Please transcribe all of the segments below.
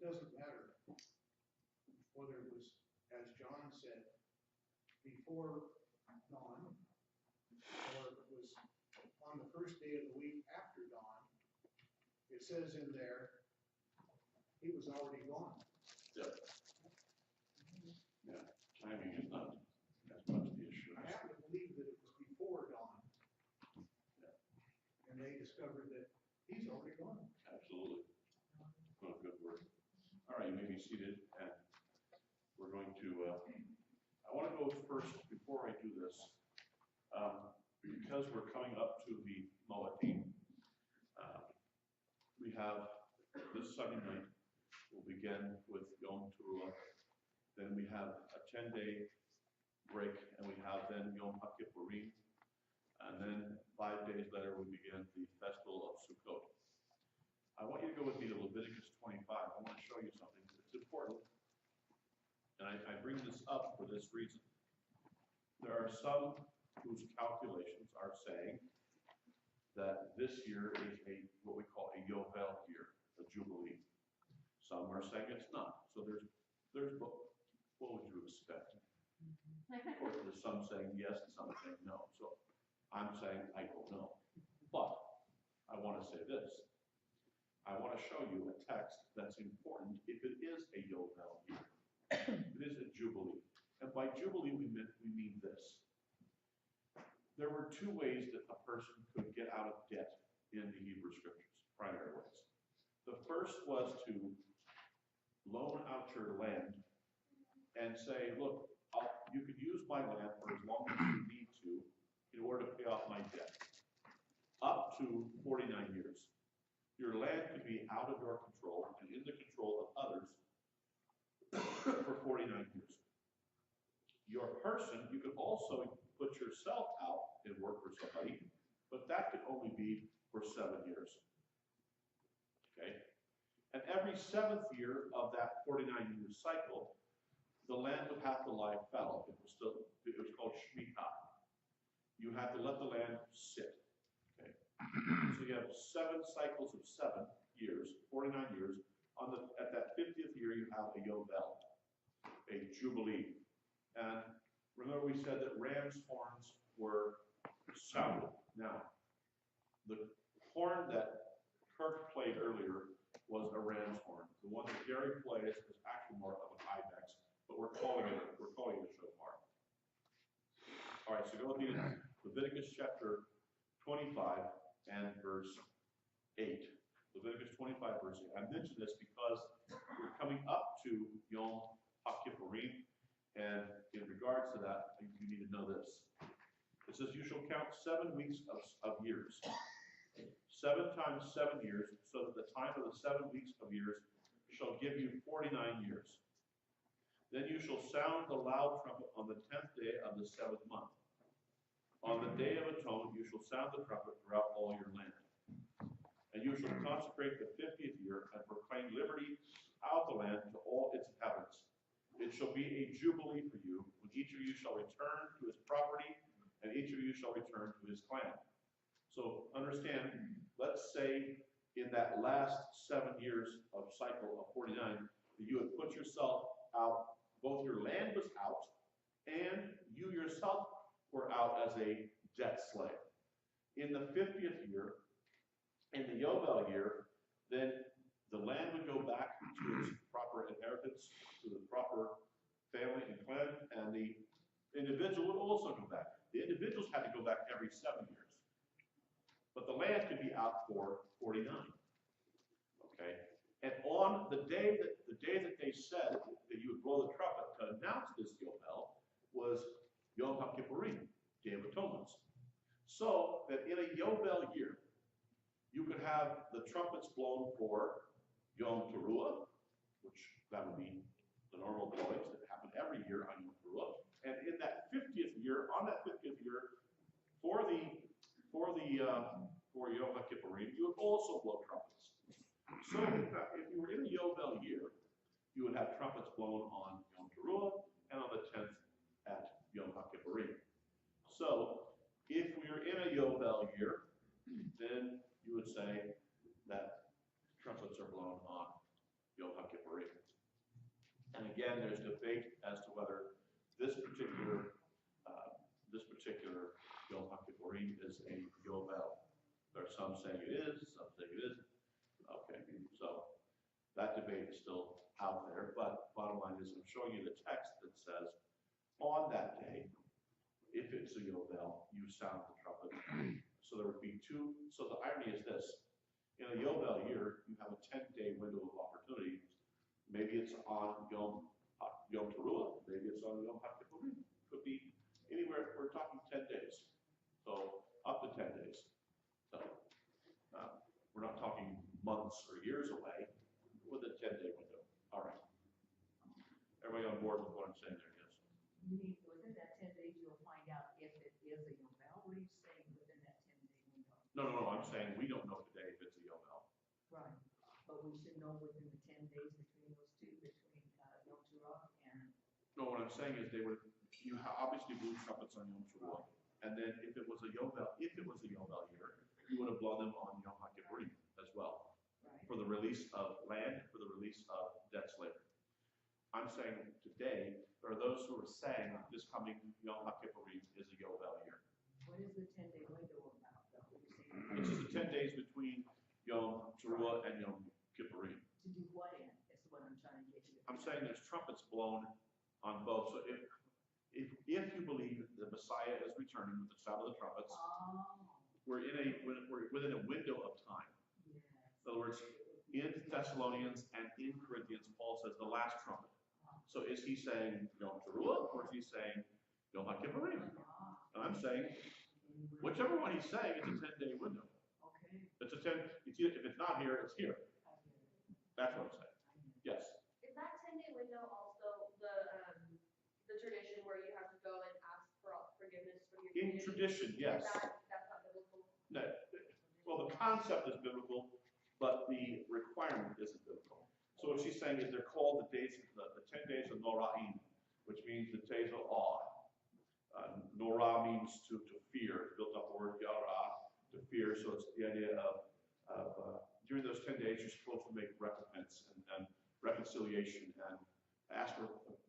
it doesn't matter whether it was, as John said, before dawn, or if it was on the first day of the week after dawn. It says in there, he was already gone. Yeah. Yeah, timing is not as much the issue. I happen to believe that it was before dawn. Yeah. And they discovered that he's already gone. Absolutely. Oh, good work. All right, you may be seated, and we're going to, I want to go first, before I do this, because we're coming up to the Moedim, we have this Sunday night, we'll begin with Yom Teruah, then we have a 10-day break, and we have then Yom HaKippurim, and then 5 days later we begin the festival of Sukkot. I want you to go with me to Leviticus 25. I want to show you something. It's important, and I bring this up for this reason. There are some whose calculations are saying that this year is what we call a Yovel year, a Jubilee. Some are saying it's not. So there's what would you expect? Of course, there's some saying yes and some saying no. So I'm saying I don't know. But I want to say this. I want to show you a text that's important if it is a Yovel year. It is a Jubilee. And by Jubilee, we mean this. There were two ways that a person could get out of debt in the Hebrew Scriptures, primary ways. The first was to loan out your land and say, look, you could use my land for as long as you need to in order to pay off my debt, up to 49 years. Your land could be out of your control and in the control of others for 49 years. Your person, you could also put yourself out and work for somebody, but that could only be for 7 years. Okay? And every 7th year of that 49-year cycle, the land would have to lie fallow. It was called Shemitah. You had to let the land sit. Okay? So you have 7 cycles of 7 years, 49 years. At that 50th year, you have a Yovel, a Jubilee. And remember we said that ram's horns were sounded. Now, the horn that Kirk played earlier was a ram's horn. The one that Gary plays is actually more of an ibex, but we're calling it a shofar. All right, so go with me to Leviticus chapter 25 and verse 8. Leviticus 25 verse 8. I mention this because we're coming up to Yom HaKippurim, and in regards to that, you need to know this. It says, you shall count 7 weeks of years. 7 times 7 years, so that the time of the 7 weeks of years shall give you 49 years. Then you shall sound the loud trumpet on the 10th day of the 7th month. On the day of atonement you shall sound the trumpet throughout all your land. And you shall consecrate the 50th year and proclaim liberty out of the land to all its inhabitants. It shall be a jubilee for you, when each of you shall return to his property, and each of you shall return to his clan. So understand, let's say in that last 7 years of cycle of 49, that you had put yourself out, both your land was out, and you yourself were out as a debt slave. In the 50th year, in the Yovel year, then the land would go back to its proper inheritance, to the proper family and clan, and the individual would also go back. The individuals had to go back every 7 years. But the land could be out for 49. Okay? And on the day that they said that you would blow the trumpet to announce this Yovel was Yom HaKippurim, Day of Atonements. So that in a Yovel year, you could have the trumpets blown for Yom Teruah, which that would be the normal blowings that happen every year on Yom Teruah. And in that 50th year, on that 50th year, for Yom HaKippurim, you would also blow trumpets. So if you were in a Yovel year, you would have trumpets blown on Yom Teruah and on the 10th at Yom HaKippurim. So if we are in a Yovel year, then you would say that trumpets are blown on Yom HaKippurim. And again, there's debate as to whether this particular Yom HaKippurim is a Yovel. There are some saying it is, some saying it isn't. Okay, so that debate is still out there, but bottom line is I'm showing you the text that says, on that day, if it's a Yovel, you sound the trumpet. So there would be two, so the irony is this, in a Yovel year, you have a 10-day window of opportunity. Maybe it's on Yom Teruah, maybe it's on Yom HaKippurim. Could be anywhere, we're talking 10 days. So up to 10 days. So we're not talking months or years away, with a 10-day window. All right. Everybody on board with what I'm saying there, yes? You mean within that 10 days you'll find out if it is a Yovel? What are you saying within that 10-day window? No, I'm saying we don't know today if it's a Yovel. Right, but we should know within the 10 days between those two, between Yom Teruah and. No, what I'm saying is you obviously blew trumpets on Yom Teruah. And then if it was a Yovel year, you would have blown them on Yom HaKippurim as well. Right. For the release of land, for the release of debt slavery. I'm saying today, there are those who are saying this coming Yom HaKippurim is a Yovel year. What is the 10-day window about, though? It's just the 10 days between Yom Teruah and Yom Kippurim. To do what in, is what I'm trying to get you. I'm saying there's trumpets blown on both. So if you believe the Messiah is returning with the sound of the trumpets, we're within a window of time. Yes. In other words, in Thessalonians and in Corinthians, Paul says the last trumpet. So is he saying Yom Teruah, or is he saying Yom HaKippurim? And I'm saying, whichever one he's saying, it's a 10-day window. Okay. It's a 10, if it's not here, it's here. That's what I'm saying. Yes. Is that 10-day window also the tradition where you have to go and ask for forgiveness from your In community? tradition, yes. That's not biblical? No, well, the concept is biblical, but the requirement isn't biblical. So what she's saying is they're called the 10 days of Noraim, which means the days of awe. Norah means to fear. It's built up the word Yara, to fear. So it's the idea of during those 10 days, you're supposed to make recompense and reconciliation and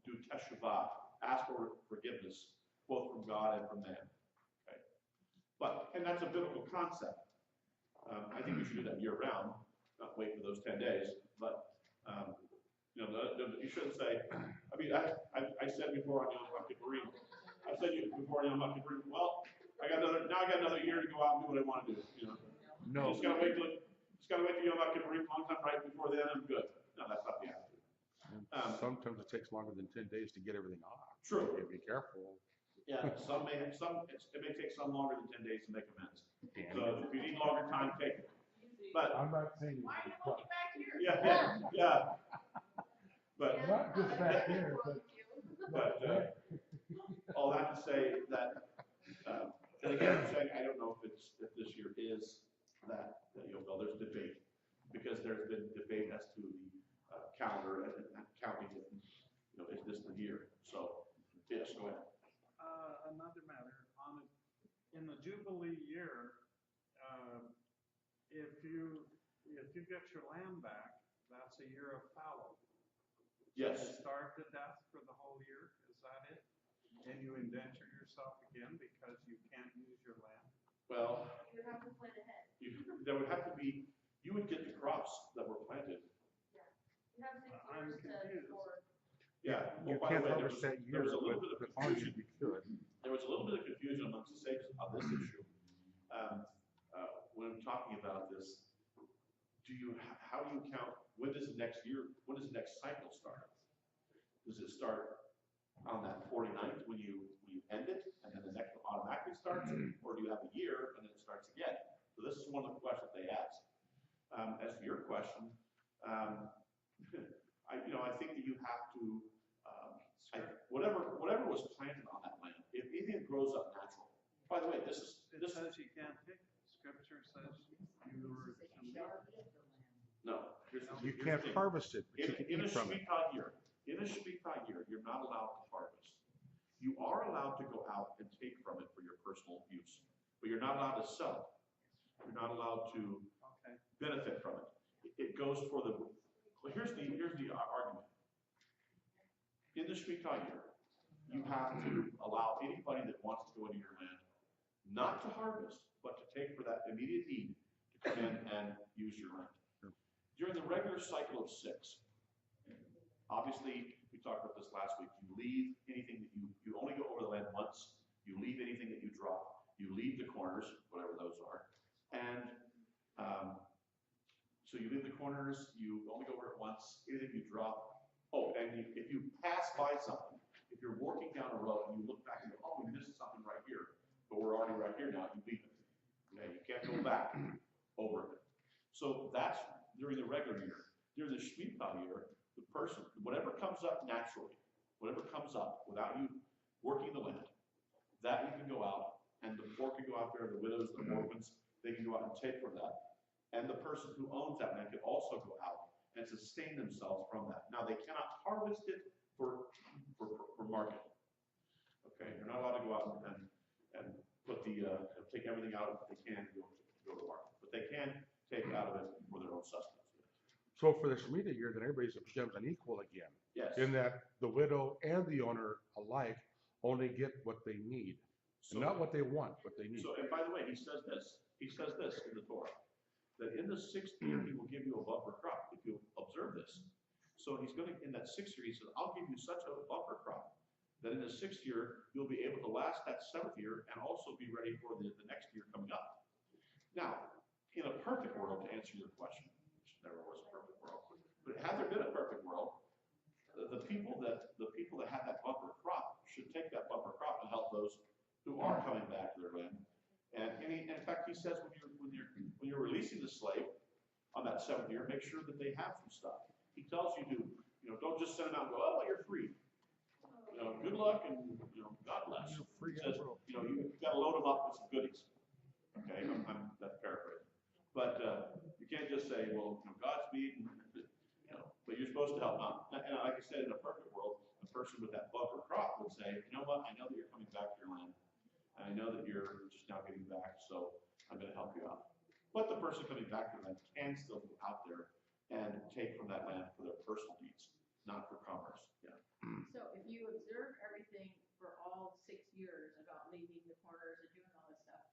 do teshuvah, ask for forgiveness, both from God and from man. Okay, and that's a biblical concept. I think we should do that year round, not wait for those 10 days. But you shouldn't say. I mean, I said before on Yom HaKippurim. I said before on Yom HaKippurim. Well, I got another year to go out and do what I want to do. You know. No. Just gotta wait till Yom HaKippurim, long time right before then, I'm good. No, that's not the attitude. Sometimes it takes longer than 10 days to get everything off. True. You gotta be careful. Yeah, it may take some longer than 10 days to make amends. Damn. So if you need longer time, take it. But I'm not saying. Why are you looking back here? yeah. But Not just back here, but all that to say that, and again, I'm saying I don't know if this year is that Yovel. There's debate because there's been debate as to the calendar and counting it. Is this the year? So yes, go ahead. Another matter in the Jubilee year, if you get your lamb back, that's a year of fallow. Yes. You starve to death for the whole year, is that it? And you indenture yourself again because you can't use your lamb? Well, You would have to plan ahead. there would have to be. You would get the crops that were planted. Yeah. You have 6 I'm years confused. for. Yeah. You By the can't way, harvest that there year, was a little bit of but on confusion. you could. There was a little bit of confusion amongst the sages on this issue. When I'm talking about this, how do you count, when does the next cycle start? Does it start on that 49th when you end it, and then the next one automatically starts, or do you have a year and then it starts again? So this is one of the questions they ask. As to your question, I think that you have to, whatever was planted on that land, if anything grows up natural. By the way, It says you can't take it. Scripture says you were to leave. no. You can't harvest it, but you can In a eat from it. Shemitah year, you're not allowed to harvest. You are allowed to go out and take from it for your personal use, but you're not allowed to sell it. You're not allowed to Okay. benefit from it. It goes for the Well, here's the argument. In the Shemitah year, you have to allow anybody that wants to go into your land not to harvest, but to take for that immediate need to come in and use your land. During the regular cycle of 6, obviously, we talked about this last week, you leave anything that you only go over the land once, you leave anything that you drop, you leave the corners, whatever those are, and so you leave the corners, you only go over it once, anything you drop, if you pass by something, if you're walking down a road and you look back and go, oh, we missed something right here, but we're already right here now, you leave it. Okay, you can't go back over it. So that's during the regular year. During the Shemitah year, the person, whatever comes up naturally, whatever comes up without you working the land, that you can go out, and the poor can go out there, the widows, the orphans, they can go out and take from that. And the person who owns that land can also go out and sustain themselves from that. Now, they cannot harvest it for market. Okay, you're not allowed to go out and put take everything out if they can to go to market. But they can take out of it for their own sustenance. So for the Shemitah year, then everybody becomes unequal again. Yes. In that the widow and the owner alike only get what they need. So, Not what they want, what they need. So, and by the way, he says this in the Torah, that in the 6th year, he will give you a bumper crop, if you observe this. So he's going to, in that 6th year, he says, I'll give you such a bumper crop, that in the 6th year, you'll be able to last that 7th year, and also be ready for the next year coming up. Now, in a perfect world, to answer your question, which never was a perfect world, but had there been a perfect world, the people that had that bumper crop should take that bumper crop and help those who are coming back to their land. And in fact, he says when you're releasing the slave on that 7th year, make sure that they have some stuff. He tells you to, don't just send them out and go, oh, well, you're free. Good luck and God bless. He says, you've got to load them up with some goodies. Okay, that's paraphrasing. But you can't just say, well, Godspeed, but you're supposed to help out. And like I said, in a perfect world, a person with that bumper crop would say, you know what, I know that you're coming back to your land. And I know that you're just now getting back, so I'm going to help you out. But the person coming back to the land can still go out there and take from that land for their personal needs, not for commerce. Yeah. So if you observe everything for all 6 years about leaving the corners and doing all this stuff,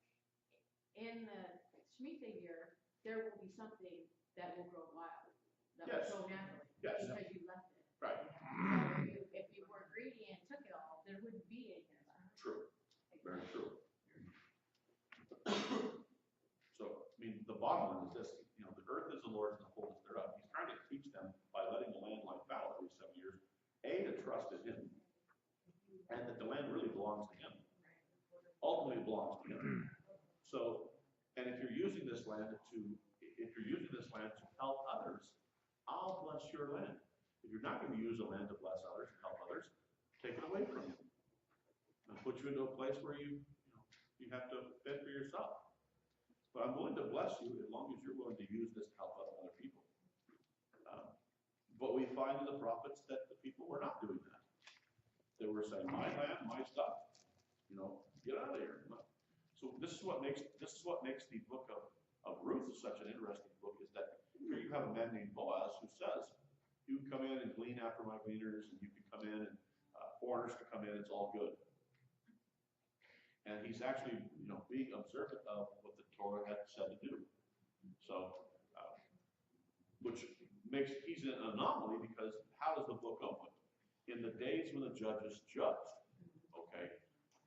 in the Shemitah year, there will be something that will grow wild, that Yes. will grow naturally, Yes. because you left it. Right. So if you were greedy and took it all, there wouldn't be any of that. True. Very true. So, the bottom line is this, the earth is the Lord's and the fullness thereof. He's trying to teach them by letting the land lie fallow every 7 years, to trust in him, and that the land really belongs to him. Ultimately, it belongs to him. So, and if you're using this land to help others, I'll bless your land. If you're not going to use the land to bless others and help others, take it away from you and put you into a place where you have to fend for yourself. But I'm willing to bless you as long as you're willing to use this to help other people. But we find in the prophets that the people were not doing that. They were saying, my land, my stuff. Get out of here. So this is what makes the book of Ruth such an interesting book, is that here you have a man named Boaz who says, you can come in and glean after my gleaners, and you can come in and foreigners can come in, it's all good. And he's actually, being observant of what the Torah had said to do. So, which makes, he's an anomaly, because how does the book open? In the days when the judges judged, okay?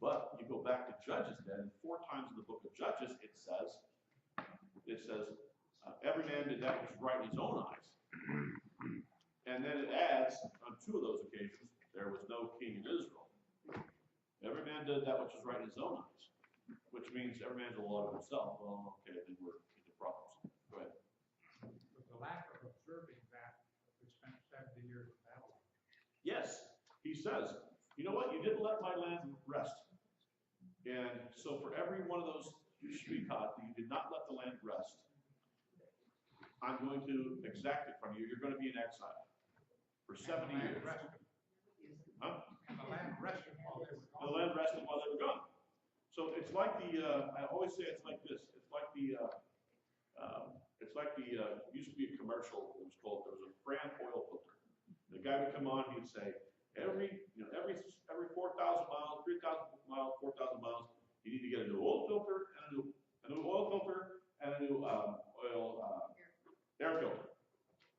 But you go back to Judges then, 4 times in the book of Judges, it says, every man did that which was right in his own eyes. And then it adds, on 2 of those occasions, there was no king in Israel. Every man did that which was right in his own eyes, which means every man's a law of himself. Well, okay, then we're into problems. Go ahead. But the lack of observing that, we spent 70 years in Babylon. Yes, he says, you know what? You didn't let my land rest. And so for every one of those Shemitah that you did not let the land rest, I'm going to exact it from you. You're going to be in exile for 70 years. Huh? And the land rested while they were gone. The land rested while they were gone. So it's like I always say it's like this. It's like used to be a commercial. It was called, there was a brand oil filter. The guy would come on, he'd say, every 4,000 miles, 3,000 miles, 4,000 miles, you need to get a new oil filter and a new oil filter and a new air filter.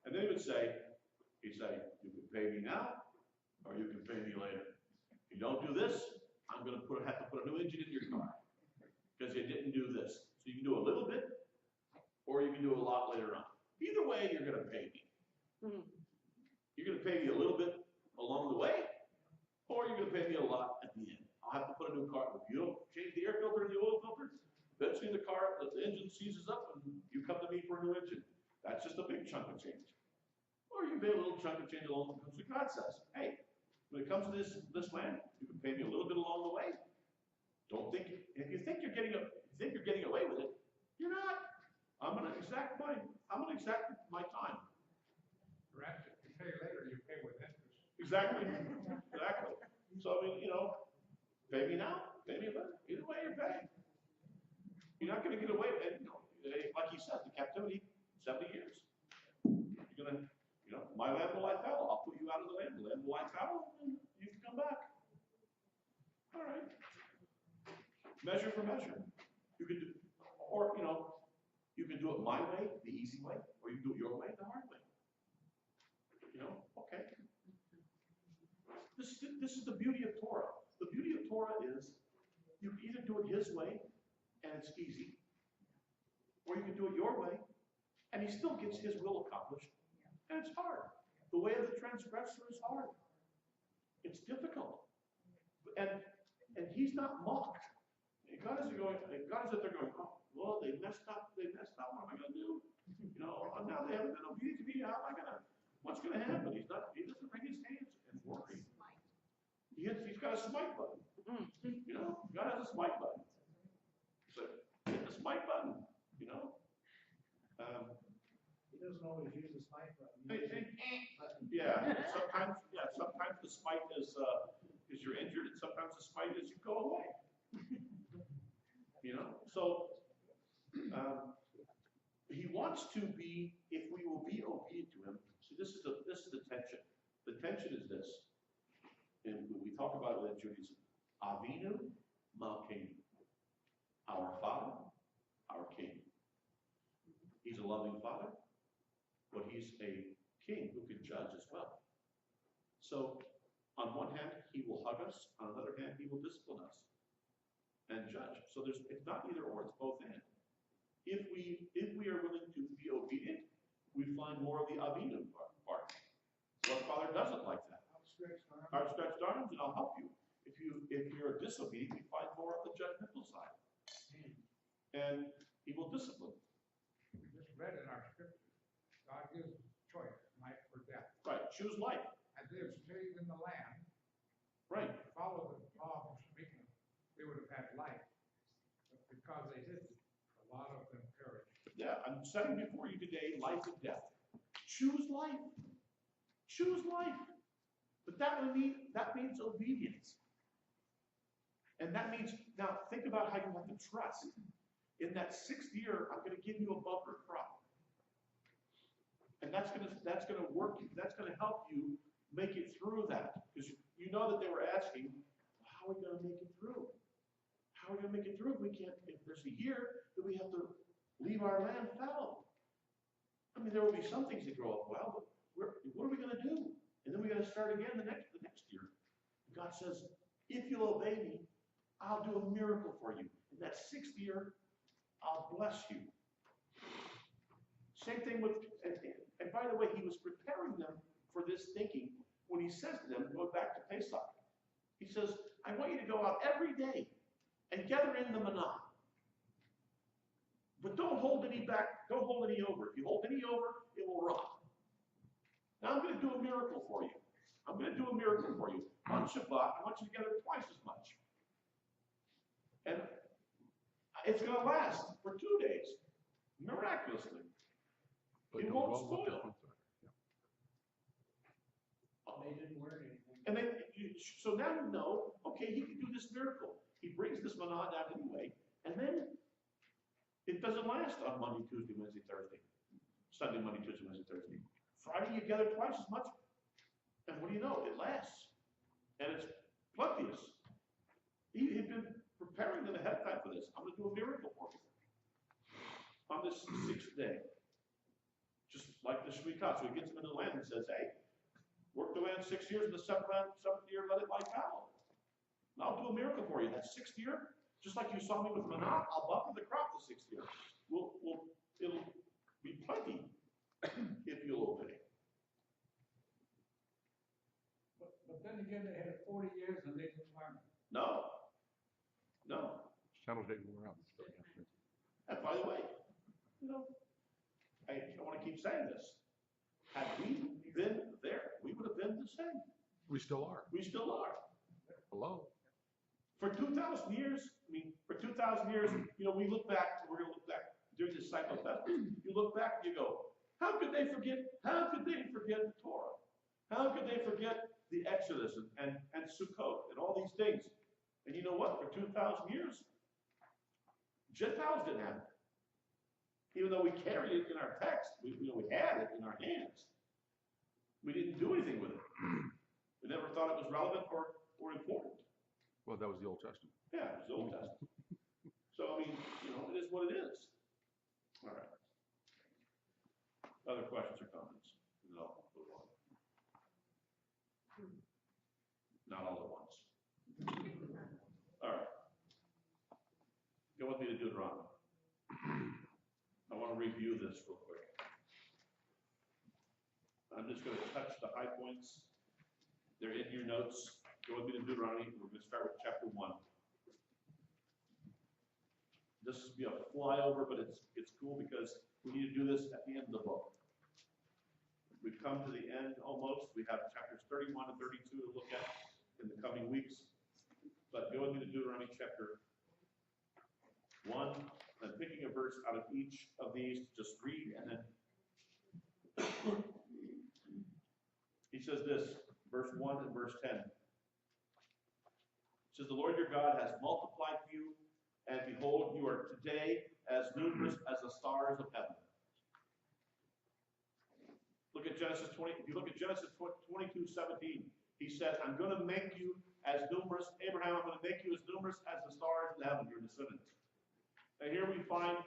And then he'd say, you can pay me now, or you can pay me later. If you don't do this, I'm going to have to put a new engine in your car because you didn't do this. So you can do a little bit, or you can do a lot later on. Either way, you're going to pay me. You're going to pay me a little bit along the way, or you're going to pay me a lot at the end. I'll have to put a new car. If you don't change the air filter and the oil filter, eventually the engine seizes up and you come to me for a new engine. That's just a big chunk of change. Or you pay a little chunk of change along the way. God says, hey, when it comes to this land, you can pay me a little bit along the way. Don't think, if you think you're getting away with it, you're not. I'm gonna exact my time. Brent, if you pay later, you pay with interest. Exactly. So I mean, pay me now, pay me later. Either way, you're paying. You're not gonna get away with it. Like he said, the captivity, 70 years. You're gonna, my land will lie fallow. I'll put you out of the land will lie fallow, and you can come back. All right. Measure for measure. You could do, or you can do it my way, the easy way, or you can do it your way, the hard way. Okay. This is the beauty of Torah. The beauty of Torah is you can either do it his way and it's easy, or you can do it your way and he still gets his will accomplished and it's hard. The way of the transgressor is hard. It's difficult. And he's not mocked. God is that they're going, oh, well, they messed up, what am I gonna do? Now they haven't been obedient to me, what's gonna happen? He doesn't bring his hands and worry. He's got a smite button. God has a smite button. So hit the smite button, He doesn't always use the smite button. Sometimes the smite is you're injured, and sometimes the smite is you go away. So he wants to be, if we will be obedient to him. See, this is the tension. The tension is this, and we talk about it in Judaism: Avinu Malkeinu, our Father, our King. He's a loving Father, but he's a King who can judge as well. So, on one hand, he will hug us. On another hand, he will discipline us and judge. So it's not either or; it's both and. If we are willing to be obedient, we find more of the Avinu part. What Father doesn't like that? Outstretched arms, and I'll help you. If you're disobedient, we find more of the judgmental side, and he will discipline. We just read in our scriptures, God gives choice, life or death. Right, choose life. As they have stayed in the land, Right. follow the law of speaking, they would have had life. But because they didn't, a lot of them perished. Yeah, I'm setting before you today life and death. Choose life. Choose life. But that means obedience. And that means, now think about how you have to trust. In that 6th year, I'm going to give you a bumper crop. And that's going to work, that's going to help you make it through that. Because you know that they were asking, how are we going to make it through? How are we going to make it through if there's a year that we have to leave our land fallow? I mean, there will be some things that grow up well, but what are we going to do? And then we got to start again the next year. God says, if you'll obey me, I'll do a miracle for you. In that 6th year, I'll bless you. Same thing with, and by the way, he was preparing them for this thinking when he says to them, go back to Pesach. He says, I want you to go out every day and gather in the manna. But don't hold any back, don't hold any over. If you hold any over, it will rot. Now I'm going to do a miracle for you. I'm going to do a miracle for you. On Shabbat, I want you to gather twice as much. And it's going to last for 2 days, miraculously. It won't spoil. They didn't learn anything. And then, so now you know, okay, he can do this miracle. He brings this manna down anyway, and then it doesn't last on Monday, Tuesday, Wednesday, Thursday. Sunday, Monday, Tuesday, Wednesday, Thursday. Friday you gather twice as much, and what do you know? It lasts, and it's plenteous. He'd been preparing them ahead of time for this. I'm going to do a miracle for you on this 6th day, just like the Shemitah. So he gets them into the land and says, "Hey, work the land 6 years, and the seventh year let it lie fallow. And I'll do a miracle for you. That 6th year, just like you saw me with manna, I'll buffer the crop the 6th year. It'll be plenty if you'll obey." But then again, they had 40 years and they didn't learn it. No. Channels didn't wear out. And by the way, I want to keep saying this. Had we been there, we would have been the same. We still are. We still are. Hello. For 2,000 years, we look back, we're going to look back during this cycle of Testament. You look back and you go, how could they forget the Torah? How could they forget the Exodus and Sukkot and all these things? And you know what? For 2,000 years, Gentiles didn't have it. Even though we carried it in our text, we had it in our hands. We didn't do anything with it. We never thought it was relevant or important. Well, that was the Old Testament. Yeah, it was the Old Testament. So, it is what it is. All right. Other questions or comments? No, move on. Not all at once. All right. Go with me to Deuteronomy. I want to review this real quick. I'm just going to touch the high points. They're in your notes. Go with me to Deuteronomy. We're going to start with chapter 1. This will be a flyover, but it's cool because we need to do this at the end of the book. We've come to the end almost. We have chapters 31 and 32 to look at in the coming weeks. But go with me to Deuteronomy chapter 1. I'm picking a verse out of each of these to just read, and then he says this, verse 1 and verse 10. It says, "The Lord your God has multiplied you, and behold, you are today as numerous as the stars of heaven." Look at Genesis 20. If you look at Genesis 22:17, he said, "I'm going to make you as numerous, Abraham, I'm going to make you as numerous as the stars in heaven, your descendants." And here we find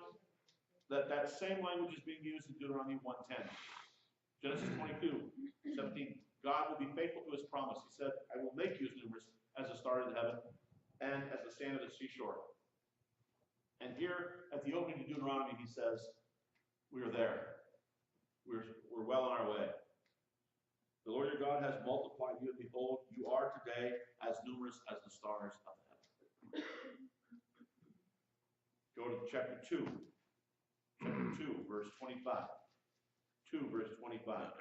that same language is being used in Deuteronomy 1:10. Genesis 22:17. God will be faithful to his promise. He said, "I will make you as numerous as the stars in heaven and as the sand of the seashore." And here at the opening of Deuteronomy, he says, we are there. We're well on our way. "The Lord your God has multiplied you, and behold, you are today as numerous as the stars of heaven." Go to chapter 2. Chapter 2, verse 25. 2, verse 25.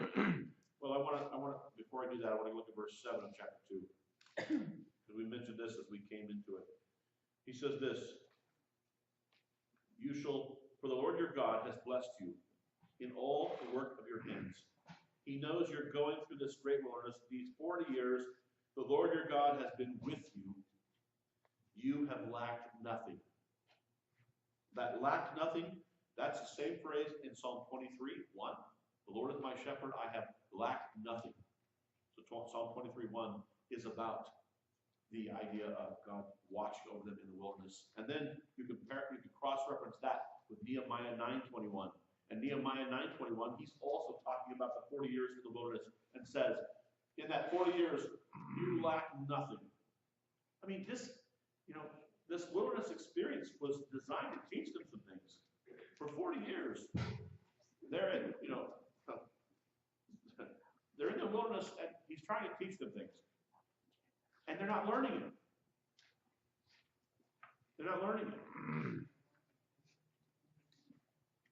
Well, I want to, before I do that, I want to look at verse 7 of chapter 2. Because we mentioned this as we came into it. He says this, "For the Lord your God has blessed you in all the work of your hands. He knows you're going through this great wilderness these 40 years. The Lord your God has been with you. You have lacked nothing." That lacked nothing, that's the same phrase in Psalm 23:1. "The Lord is my shepherd, I have lacked nothing." So Psalm 23:1 is about the idea of God watching over them in the wilderness. And then you can cross-reference that with Nehemiah 9:21. And Nehemiah 9:21, he's also talking about the 40 years in the wilderness and says, in that 40 years, you lack nothing. This wilderness experience was designed to teach them some things. For 40 years, they're in the wilderness, and he's trying to teach them things. And they're not learning it.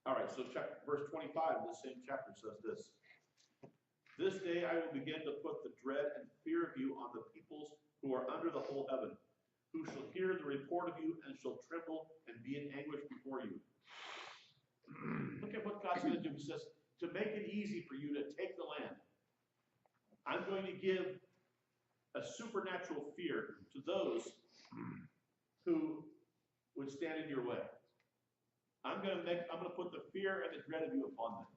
All right, so verse 25 of the same chapter says this. "This day I will begin to put the dread and fear of you on the peoples who are under the whole heaven, who shall hear the report of you and shall tremble and be in anguish before you." Look at what God's going to do. He says, to make it easy for you to take the land, I'm going to give a supernatural fear to those who would stand in your way. I'm going to put the fear and the dread of you upon them.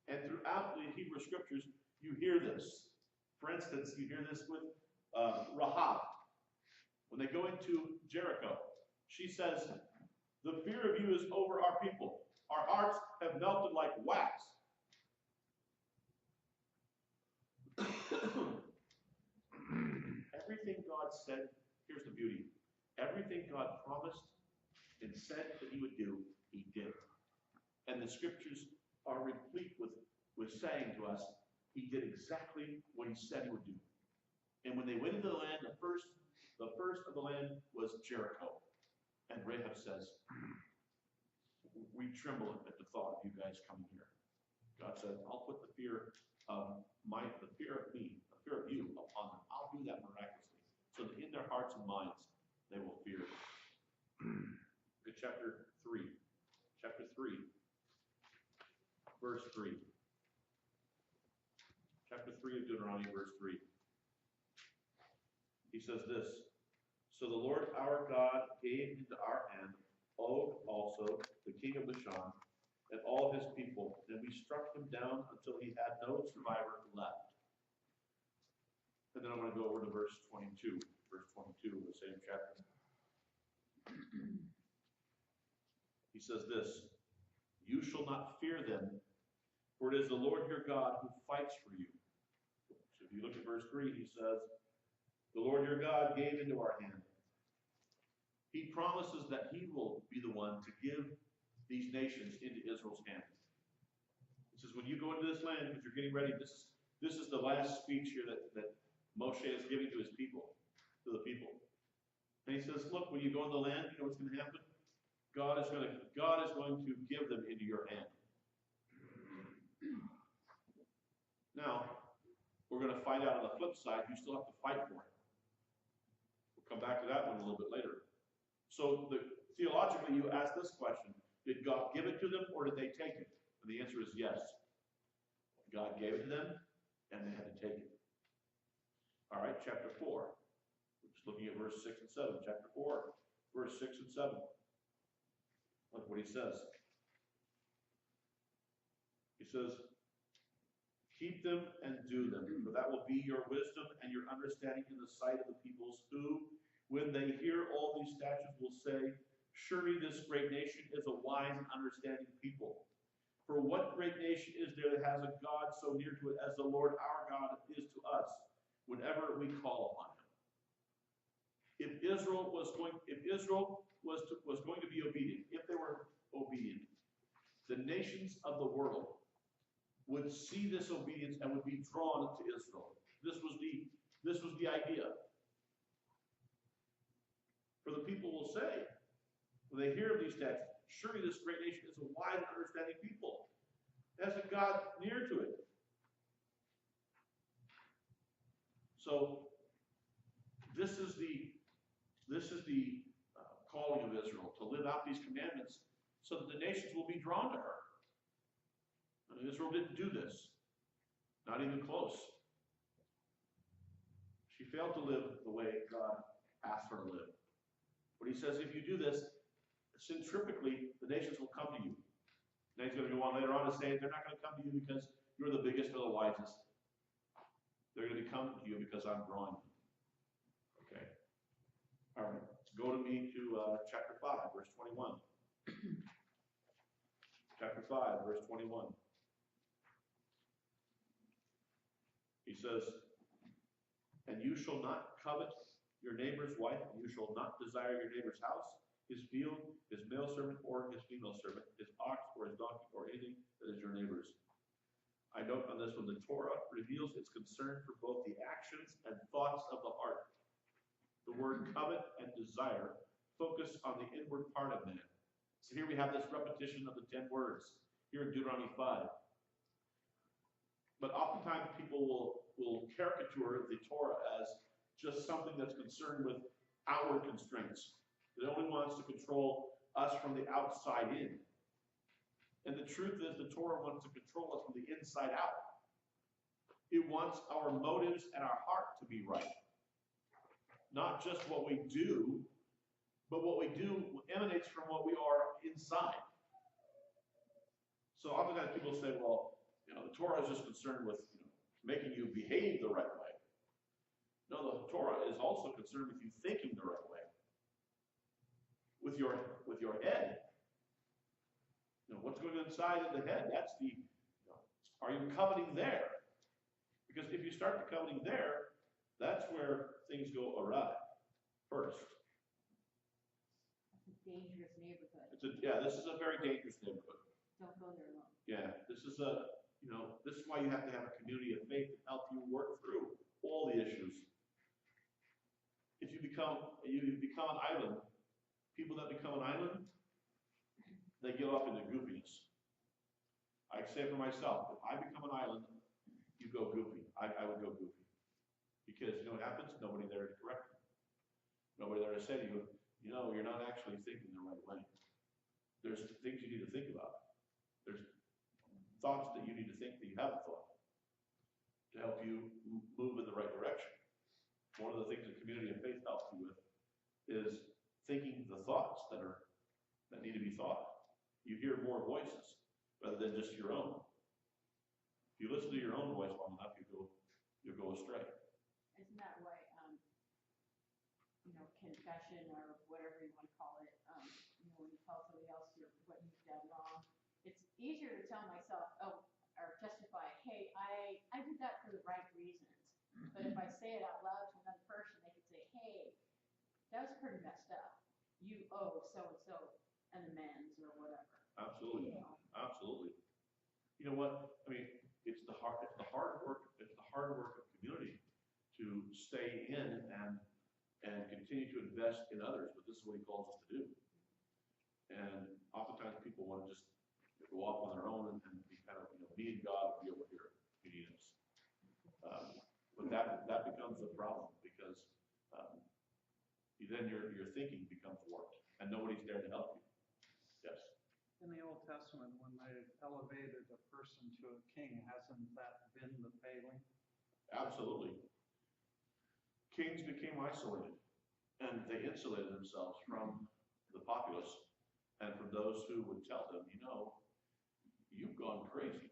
And throughout the Hebrew scriptures, you hear this. For instance, you hear this with Rahab. When they go into Jericho, she says, "The fear of you is over our people. Our hearts have melted like wax." Everything God said, here's the beauty. Everything God promised and said that he would do, he did. And the scriptures are replete with saying to us, he did exactly what he said he would do. And when they went into the land, the first of the land was Jericho. And Rahab says, "We tremble at the thought of you guys coming here." God said, "I'll put the fear of me, the fear of you upon them. I'll do that miraculously, so that in their hearts and minds they will fear me." Look at chapter 3. Chapter 3, verse 3. Chapter 3 of Deuteronomy, verse 3. He says this, "So the Lord our God gave into our hand Og also, the king of Bashan, and all his people, and we struck him down until he had no survivor left." And then I'm going to go over to verse 22. Verse 22 of the same chapter. He says this, "You shall not fear them, for it is the Lord your God who fights for you." So if you look at verse 3, he says, "The Lord your God gave into our hand." He promises that he will be the one to give these nations into Israel's hand. He says, when you go into this land, because you're getting ready, this is the last speech here that Moshe is giving to his people, to the people. And he says, look, when you go into the land, you know what's going to happen? God is going to give them into your hand. Now, we're going to find out on the flip side, you still have to fight for it. We'll come back to that one a little bit later. So theologically, you ask this question, did God give it to them or did they take it? And the answer is yes. God gave it to them and they had to take it. All right, chapter 4. We're just looking at verse 6 and 7. Chapter 4, verse 6 and 7. Look what he says. He says, keep them and do them, for that will be your wisdom and your understanding in the sight of the peoples who, when they hear all these statutes, will say, surely this great nation is a wise and understanding people. For what great nation is there that has a God so near to it as the Lord our God is to us, whenever we call upon him? If Israel was going to be obedient, if they were obedient, the nations of the world would see this obedience and would be drawn to Israel. This was the idea. For the people will say, when they hear of these texts, surely this great nation is a wise and understanding people. It has a God near to it. So this is the calling of Israel, to live out these commandments so that the nations will be drawn to her. I mean, Israel didn't do this. Not even close. She failed to live the way God asked her to live. But he says, if you do this, centripetally, the nations will come to you. And he's going to go on later on to say, they're not going to come to you because you're the biggest or the wisest. They're going to come to you because I'm drawing them. Okay. All right. Go to me to chapter 5, verse 21. Chapter 5, verse 21. He says, and you shall not covet your neighbor's wife, and you shall not desire your neighbor's house, his field, his male servant, or his female servant, his ox, or his donkey, or anything that is your neighbor's. I note on this one, the Torah reveals its concern for both the actions and thoughts of the heart. The word covet and desire focus on the inward part of man. So here we have this repetition of the 10 words, here in Deuteronomy 5. But oftentimes people will caricature the Torah as just something that's concerned with outward constraints. It only wants to control us from the outside in. And the truth is the Torah wants to control us from the inside out. It wants our motives and our heart to be right. Not just what we do, but what we do emanates from what we are inside. So oftentimes people say, well, you know, the Torah is just concerned with making you behave the right way. No, the Torah is also concerned with you thinking the right way. With your head. What's going inside of the head? That's are you coveting there? Because if you start coveting there, that's where things go awry first. It's a dangerous neighborhood. This is a very dangerous neighborhood. Don't go there alone. Yeah, this is why you have to have a community of faith to help you work through all the issues. If you become an island, people that become an island, they get off into goofiness. I say for myself, if I become an island, you go goofy. I would go goofy. Because you know what happens? Nobody there to correct you. Nobody there to say to you, you're not actually thinking the right way. There's things you need to think about. There's thoughts that you need to think that you haven't thought to help you move in the right direction. One of the things the community of faith helps you with is thinking the thoughts that need to be thought. You hear more voices rather than just your own. If you listen to your own voice long enough, you'll go astray. Isn't that why, confession or whatever you want to call it, when you tell somebody else what you've done wrong, it's easier to tell myself, or justify, hey, I did that for the right reasons. But if I say it out loud to another person, they can say, hey, that was pretty messed up. You owe so-and-so an amends or whatever. Absolutely. Absolutely. You know what? I mean, it's the hard work of community to stay in and continue to invest in others, but this is what he calls us to do. And oftentimes people want to just go off on their own and be kind of, me and God will be over here if you need us. But that becomes a problem because then your thinking becomes warped and nobody's there to help you. Yes. In the Old Testament, when they elevated a person to a king, hasn't that been the failing? Absolutely. Kings became isolated, and they insulated themselves from the populace and from those who would tell them, you've gone crazy.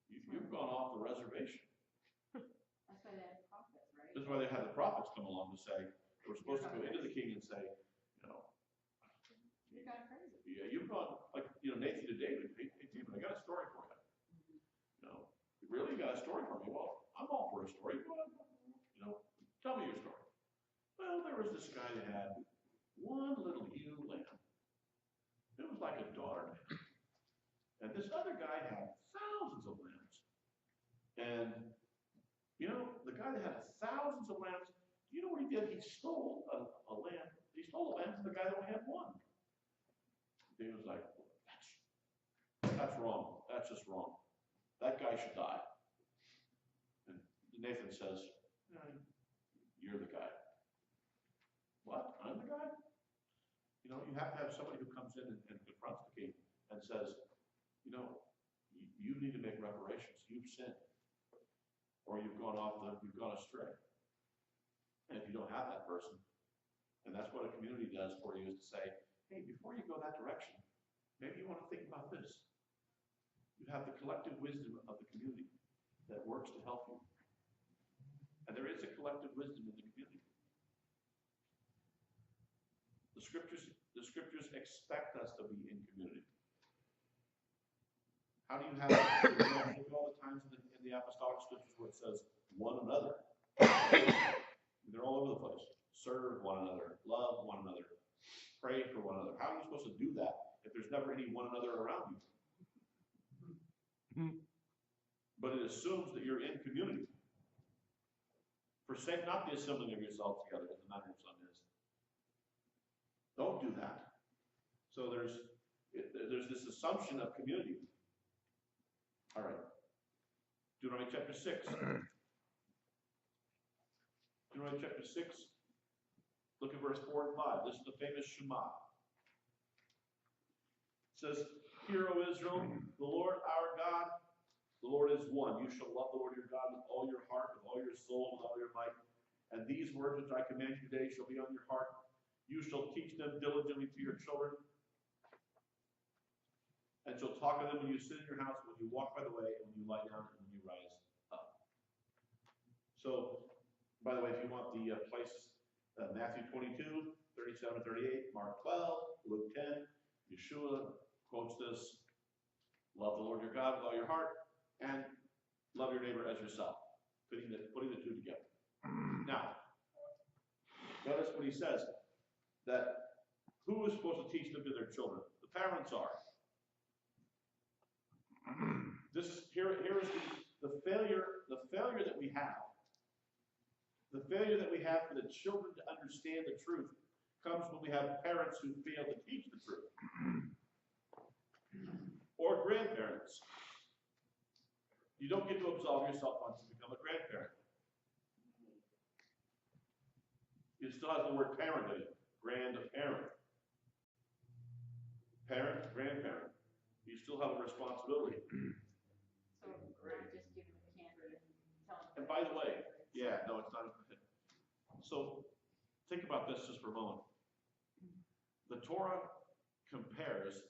You've gone off the reservation. That's why they had prophets, right? That's why they had the prophets come along to say, we're supposed to go into the king and say, You're kind of crazy. yeah, you've gone, like, Nathan to David, hey, David, I got a story for you. You really got a story for me? Well, I'm all for a story. Go ahead. Tell me your story. Well, there was this guy that had one little ewe lamb. It was like a daughter to him. And this other guy had thousands of lambs. And, the guy that had thousands of lambs, you know what he did? He stole a lamb. He stole a lamb from the guy that only had one. David was like, that's wrong. That's just wrong. That guy should die. And Nathan says, you're the guy. What? I'm the guy? You have to have somebody who comes in and confronts the king and says, you need to make reparations. You've sinned. Or you've gone astray. And if you don't have that person, and that's what a community does for you, is to say, hey, before you go that direction, maybe you want to think about this. You have the collective wisdom of the community that works to help you. And there is a collective wisdom in the community. The scriptures expect us to be in community. How do you have look at all the times in the apostolic scriptures where it says one another? They're all over the place. Serve one another, love one another, pray for one another. How are you supposed to do that if there's never any one another around you? But it assumes that you're in community. Forsake not the assembling of yourselves together, as the manner of some is. Don't do that. So there's this assumption of community. All right. Deuteronomy chapter 6. Deuteronomy chapter 6. Look at verse 4 and 5. This is the famous Shema. It says, Hear, O Israel, the Lord our God, the Lord is one. You shall love the Lord your God with all your heart, with all your soul, with all your might. And these words which I command you today shall be on your heart. You shall teach them diligently to your children. And she'll talk to them when you sit in your house, when you walk by the way, and when you lie down, and when you rise up. So, by the way, if you want the places, Matthew 22, 37 and 38, Mark 12, Luke 10, Yeshua quotes this, love the Lord your God with all your heart, and love your neighbor as yourself, putting the two together. Now, notice what he says, that who is supposed to teach them to their children? The parents are. Here is the failure that we have. The failure that we have for the children to understand the truth comes when we have parents who fail to teach the truth. Or grandparents. You don't get to absolve yourself once you become a grandparent. It still has the word parent in it. Grandparent. Parent, grandparent. You still have a responsibility. So we're not just giving them candy and telling them. And by the way, yeah, no, it's not. So think about this just for a moment. The Torah compares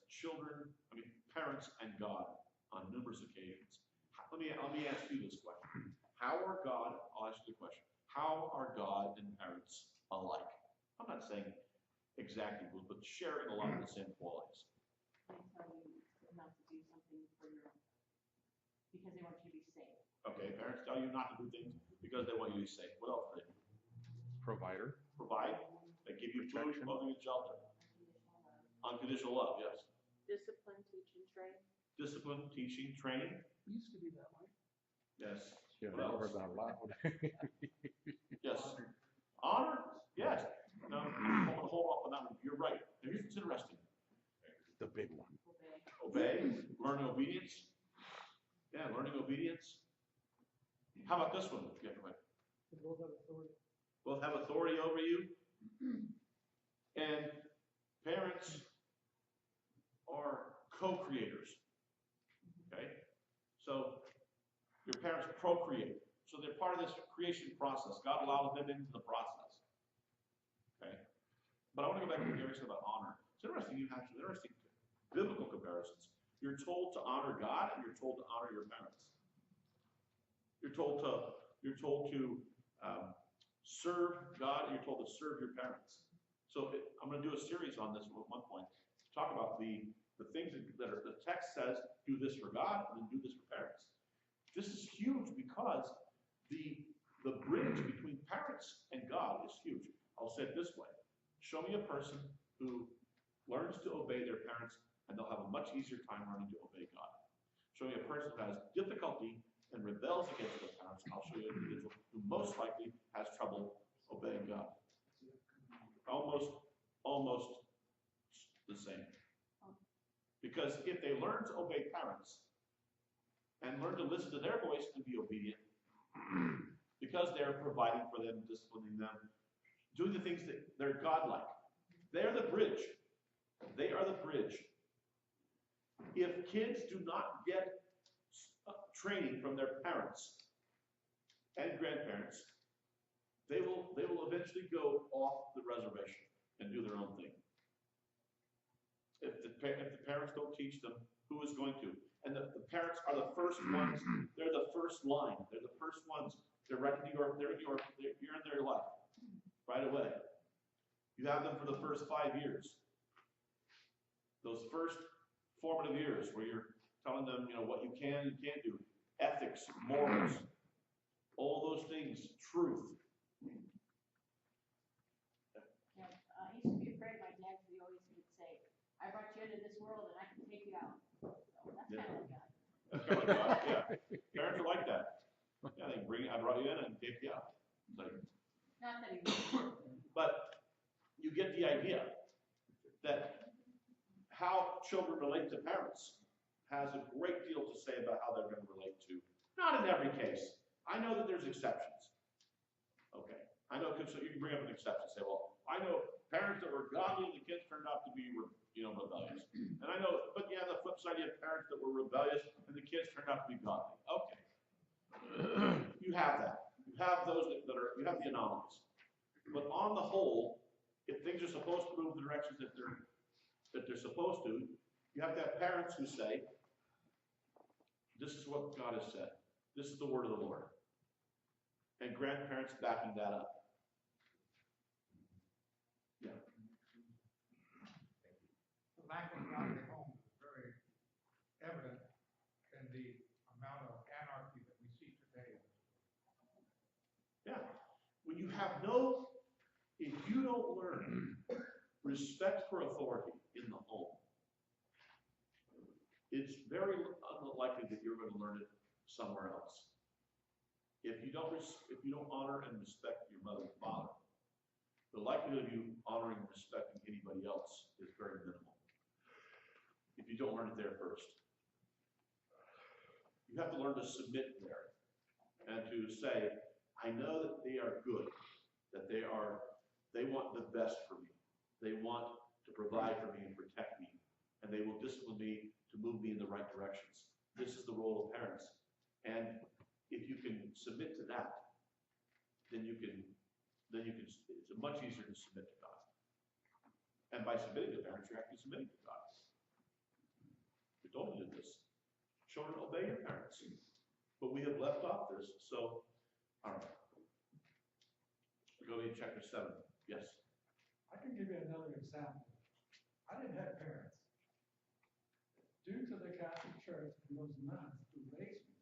parents and God on numerous occasions. Let me ask you this question. I'll ask you the question. How are God and parents alike? I'm not saying exactly, but sharing a lot of the same qualities. They tell you not to do something for your own, because they want you to be safe. Okay, parents tell you not to do things because they want you to be safe. What else do they do? Provider. Provide. They give you food, Protection. clothing, and shelter. Unconditional love, yes. Discipline, teach, and train. Discipline, teaching, training. We used to be that way. Yes. Yeah, What never else? not allowed. Yes. Honor. Yes. No, I'm going to hold off on that one. You're right. Now, here's what's interesting. The big one. Obey. Obey. Learning obedience. Yeah, learning obedience. How about this one? Yeah, go ahead. Both have authority over you. And parents are co-creators. Okay? So your parents procreate. So they're part of this creation process. God allows them into the process. Okay? But I want to go back to what Gary said about honor. It's interesting, you have some interesting biblical comparisons. You're told to honor God and you're told to honor your parents. You're told to serve God and you're told to serve your parents. So I'm going to do a series on this at one point. Talk about the things that are, the text says, do this for God and then do this for parents. This is huge because the bridge between parents and God is huge. I'll say it this way. Show me a person who learns to obey their parents and they'll have a much easier time learning to obey God. Show me a person who has difficulty and rebels against their parents. I'll show you an individual who most likely has trouble obeying God. Almost the same. Because if they learn to obey parents and learn to listen to their voice and be obedient, because they're providing for them, disciplining them, doing the things that they're godlike, they're the bridge. They are the bridge. If kids do not get training from their parents and grandparents, they will eventually go off the reservation and do their own thing. If the parents don't teach them, who is going to? And the parents are the first ones. They're the first line. They're the first ones. They're right into you're in their life right away. You have them for the first 5 years. Those first formative years where you're telling them, what you can and can't do. Ethics, morals, all those things, truth. Yeah, I used to be afraid. My dad always would say, I brought you into this world and I can take you out. So that's kind of like God. That's kind of like God, yeah. Parents are like that. Yeah, I brought you in and take you out. It's like, Not that he would. but you get the idea that how children relate to parents has a great deal to say about how they're going to relate to. Not in every case. I know that there's exceptions. Okay. I know, so you can bring up an exception and say, well, I know parents that were godly and the kids turned out to be, rebellious. And I know, but yeah, the flip side, you have parents that were rebellious and the kids turned out to be godly. Okay. You have that. You have those you have the anomalies. But on the whole, if things are supposed to move the directions that they're supposed to, You have to have parents who say, this is what God has said. This is the word of the Lord. And grandparents backing that up. Yeah. The lack of godly homes is very evident in the amount of anarchy that we see today. Yeah. When you have if you don't learn respect for authority in the home, it's very unlikely that you're going to learn it somewhere else. If you don't honor and respect your mother and father, the likelihood of you honoring and respecting anybody else is very minimal. If you don't learn it there first. You have to learn to submit there and to say, I know that they are good, that they want the best for me. They want to provide for me and protect me, and they will discipline me to move me in the right directions. This is the role of parents. And if you can submit to that, then it's much easier to submit to God. And by submitting to parents, you're actually submitting to God. We told you this. Children, obey your parents. But we have left off this, so, all right. Go to chapter 7. Yes. I can give you another example. I didn't have parents. Due to the Catholic Church and those nuns who raised me,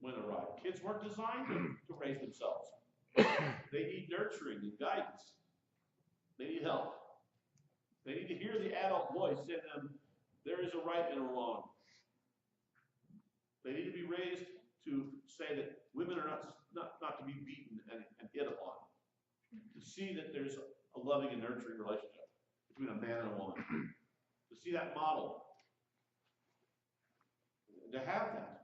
When arrived. Kids weren't designed to raise themselves. They need nurturing and guidance. They need help. They need to hear the adult voice in them, there is a right and a wrong. They need to be raised to say that women are not to be beaten and hit upon. To see that there's a loving and nurturing relationship between a man and a woman. To see that model. To have that.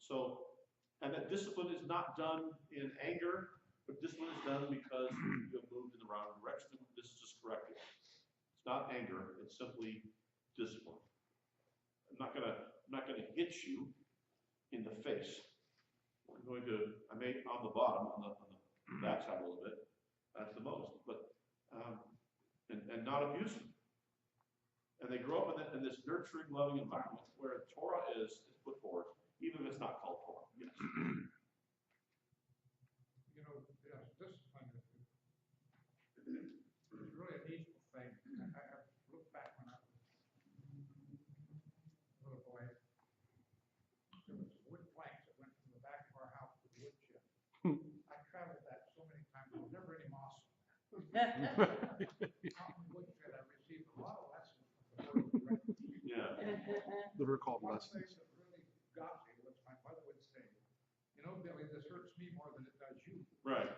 So, and that discipline is not done in anger, but discipline is done because you have moved in the wrong direction. This is just corrective. It's not anger, it's simply discipline. I'm not gonna hit you in the face. I made on the bottom, on the backside a little bit. That's the most, but and not abusive. And they grow up in this nurturing, loving environment where Torah is put forward, even if it's not called Torah. Yes. Woodshed, I received a lot of lessons from the board of directors. Yeah, That are called One lessons. thing that really got me was my mother would say, you know, Billy, this hurts me more than it does you. right.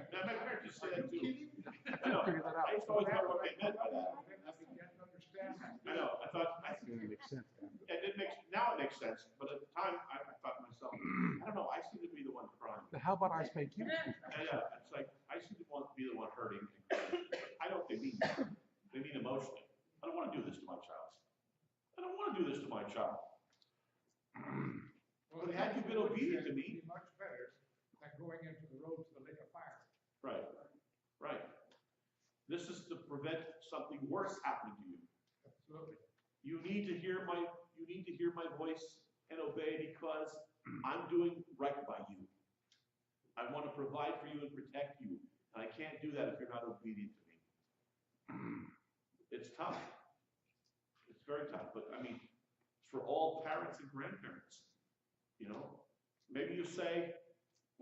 Now, my parents used to say that too. Kidding? I know, Figure that out. I used to always wonder what they meant by that. I began to understand that. I know, I thought, It makes sense. it didn't make, now it makes sense, but at the time, I thought to myself, I don't know, I seem to be the one crying. How about I spank you? Yeah, it's like, I seem to want to be the one hurting. I don't think they mean emotionally. I don't want to do this to my child. I don't want to do this to my child. But had you been obedient to me. Would be much better than going into the road to the lake of fire. Right, right. This is to prevent something worse happening to you. Absolutely. You need to hear my voice and obey because I'm doing right by you. I want to provide for you and protect you. And I can't do that if you're not obedient to me. It's tough. It's very tough. But I mean, it's for all parents and grandparents. You know, maybe you say,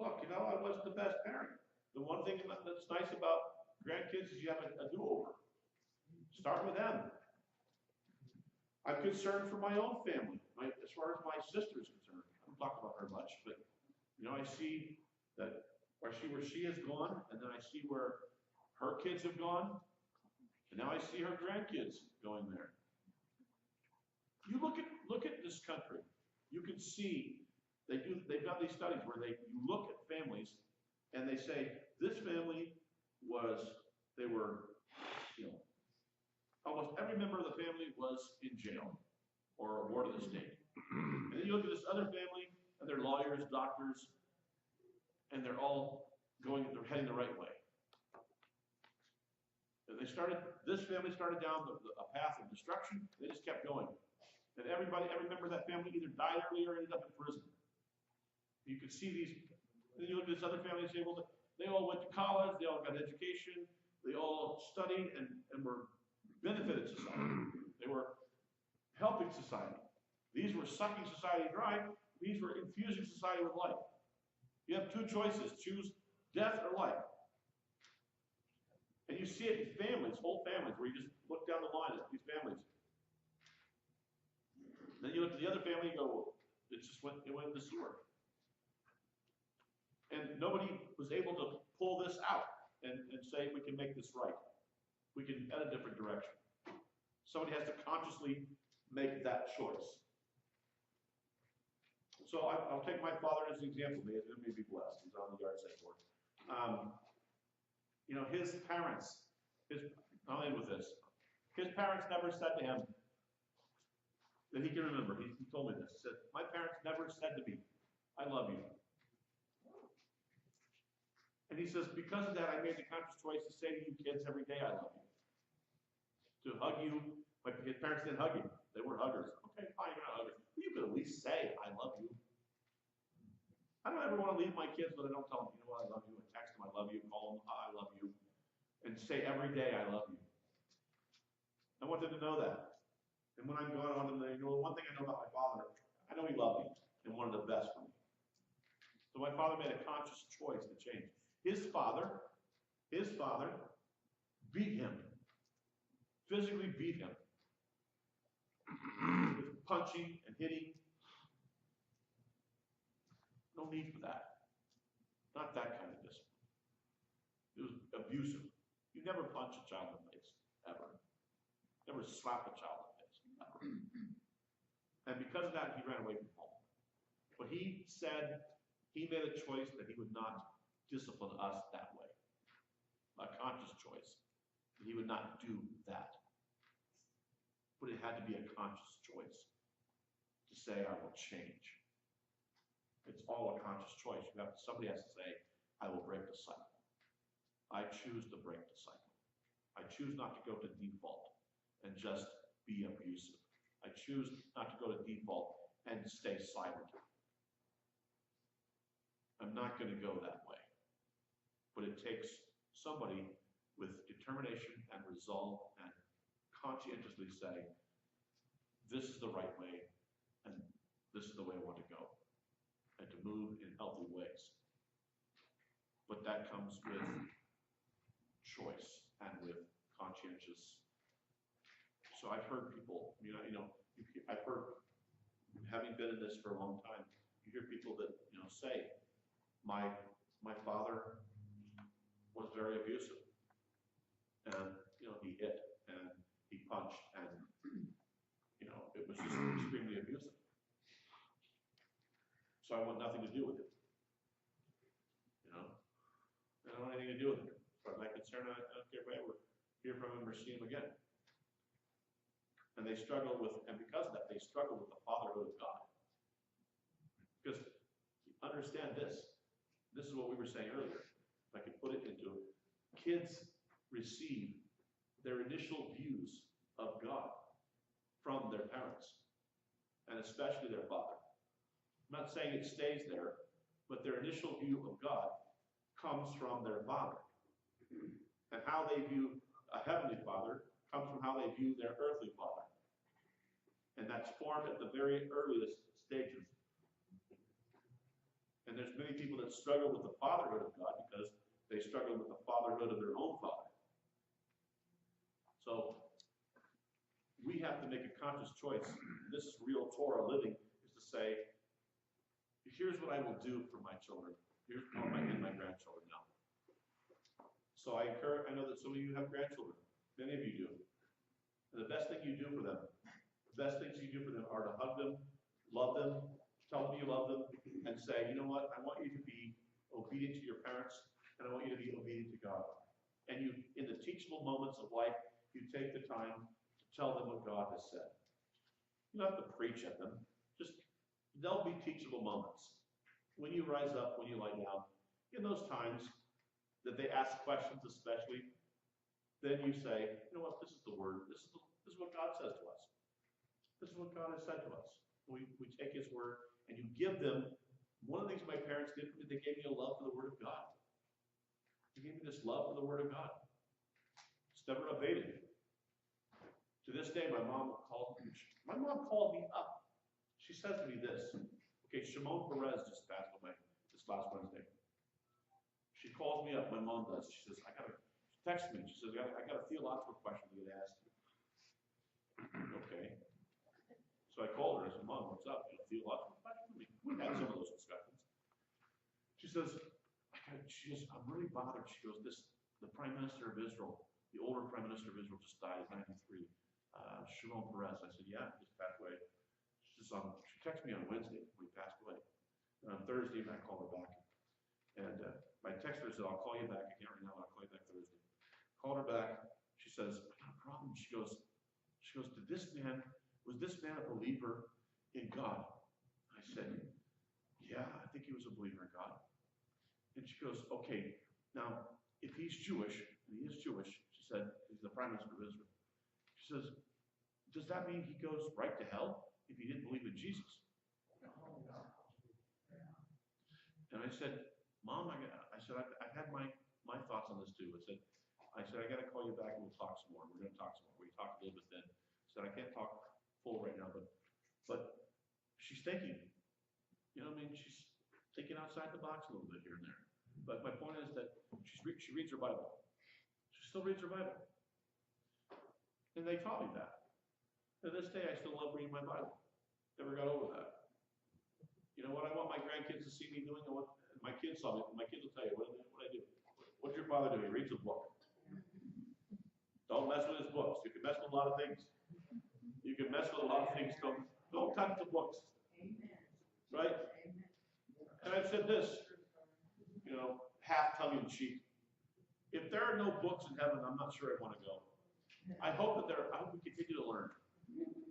look, you know, I wasn't the best parent. The one thing that's nice about grandkids is you have a do-over. Start with them. I'm concerned for my own family, as far as my sister is concerned. I don't talk about her much, but, you know, I see that where she has gone, and then I see where her kids have gone, and now I see her grandkids going there. You look at this country, you can see they've got these studies where you look at families and they say this family they were, you know, almost every member of the family was in jail or a ward of the state. And then you look at this other family and they're lawyers, doctors, and they're heading the right way. And this family started down a path of destruction, they just kept going. And every member of that family either died early or ended up in prison. You could see these, then you look at this other family, they all went to college, they all got education, they all studied and were benefited society. They were helping society. These were sucking society dry, these were infusing society with life. You have two choices, choose death or life. And you see it in families, whole families, where you just look down the line at these families. Then you look at the other family and go, well, it went in the sewer. And nobody was able to pull this out and say, we can make this right. We can head a different direction. Somebody has to consciously make that choice. So I'll take my father as an example. May he be blessed. He's on the yard site board. You know, his parents, I'll end with this. His parents never said to him, that he can remember, he told me this, he said, my parents never said to me, I love you. And he says, because of that, I made the conscious choice to say to you kids every day, I love you. To hug you, but his parents didn't hug him. They weren't huggers. Okay, fine, you're not huggers. But you could at least say, I love you. I don't ever want to leave my kids, but I don't tell them, you know what, I love you, and text them, I love you, call them, I love you, and say every day, I love you. I want them to know that. And when I'm gone, I want them to know, one thing I know about my father, I know he loved me and wanted the best for me. So my father made a conscious choice to change. His father beat him, physically beat him, with punching and hitting. No need for that. Not that kind of discipline. It was abusive. You never punch a child in the face, ever. Never slap a child in the face, ever. And because of that, he ran away from home. But he said he made a choice that he would not discipline us that way. A conscious choice. He would not do that. But it had to be a conscious choice to say, I will change. It's all a conscious choice. Somebody has to say, I will break the cycle. I choose to break the cycle. I choose not to go to default and just be abusive. I choose not to go to default and stay silent. I'm not going to go that way. But it takes somebody with determination and resolve and conscientiously say, this is the right way and this is the way I want to go. And to move in healthy ways. But that comes with choice. conscientious. So I've heard people, I've heard, having been in this for a long time, you hear people that, say, my father was very abusive. And, he hit and he punched and, it was just extremely abusive. So I want nothing to do with it. I don't want anything to do with it. As far as I'm concerned, I don't care if I ever hear from him or see him again. And they struggle with, and because of that, they struggle with the fatherhood of God. Because understand this is what we were saying earlier. If I could put it into it, kids receive their initial views of God from their parents, and especially their father. I'm not saying it stays there, but their initial view of God comes from their father. And how they view a heavenly father comes from how they view their earthly father. And that's formed at the very earliest stages. And there's many people that struggle with the fatherhood of God because they struggle with the fatherhood of their own father. So we have to make a conscious choice. This is real Torah living, is to say, here's what I will do for my children. Here's how my grandchildren now. So I know that some of you have grandchildren. Many of you do. And the best thing you do for them, are to hug them, love them, tell them you love them, and say, you know what, I want you to be obedient to your parents, and I want you to be obedient to God. And you, in the teachable moments of life, you take the time to tell them what God has said. You don't have to preach at them. Just, there'll be teachable moments. When you rise up, when you lie down, in those times that they ask questions especially, then you say, you know what, this is the word. This is what God says to us. This is what God has said to us. We take his word and you give them, one of the things my parents did for me, they gave me a love for the word of God. They gave me this love for the word of God. It's never abated. To this day, my mom called me up. She says to me this, okay, Shimon Perez just passed away this last Wednesday. She calls me up, my mom does. She says, she texts me. She says, I got a theological question to ask you. Okay. So I called her. I said, Mom, what's up? You know, theological question? We had some of those discussions. She says, I'm really bothered. She goes, the Prime Minister of Israel, the older Prime Minister of Israel just died at 93. Shimon Peres. I said, yeah, he just passed away. She texted me on Wednesday when he passed away. And on Thursday, I called her back. And I texted her and said, I'll call you back again right now. I'll call you back Thursday. Called her back. She says, I got a problem. She goes, was this man a believer in God? I said, yeah, I think he was a believer in God. And she goes, okay, now, if he's Jewish, and he is Jewish, she said, he's the Prime Minister of Israel. She says, does that mean he goes right to hell if he didn't believe in Jesus? And I said, Mom, I've had my thoughts on this too. I said, I got to call you back and we'll talk some more. We're going to talk some more. We talked a little bit then. I said, I can't talk full right now, but she's thinking. You know what I mean? She's thinking outside the box a little bit here and there. But my point is that she reads her Bible. She still reads her Bible. And they taught me that. To this day, I still love reading my Bible. Never got over that. You know what I want my grandkids to see me doing? My kids saw me. My kids will tell you what I do. What's your father do? He reads a book. Don't mess with his books. You can mess with a lot of things. You can mess with a lot of things. Don't touch the books. Right? And I've said this, half tongue in cheek. If there are no books in heaven, I'm not sure I want to go. I hope we continue to learn.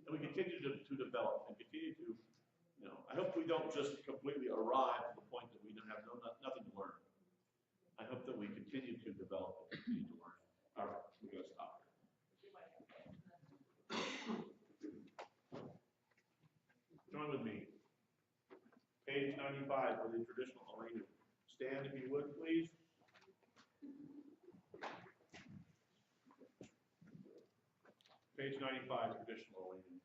And we continue to develop and continue to, I hope we don't just completely arrive to the point that we don't have nothing to learn. I hope that we continue to develop and continue to learn. All right, we're going to stop here. Join with me. Page 95 for the traditional arrangement. Stand if you would, please. Page 95, traditional arrangement.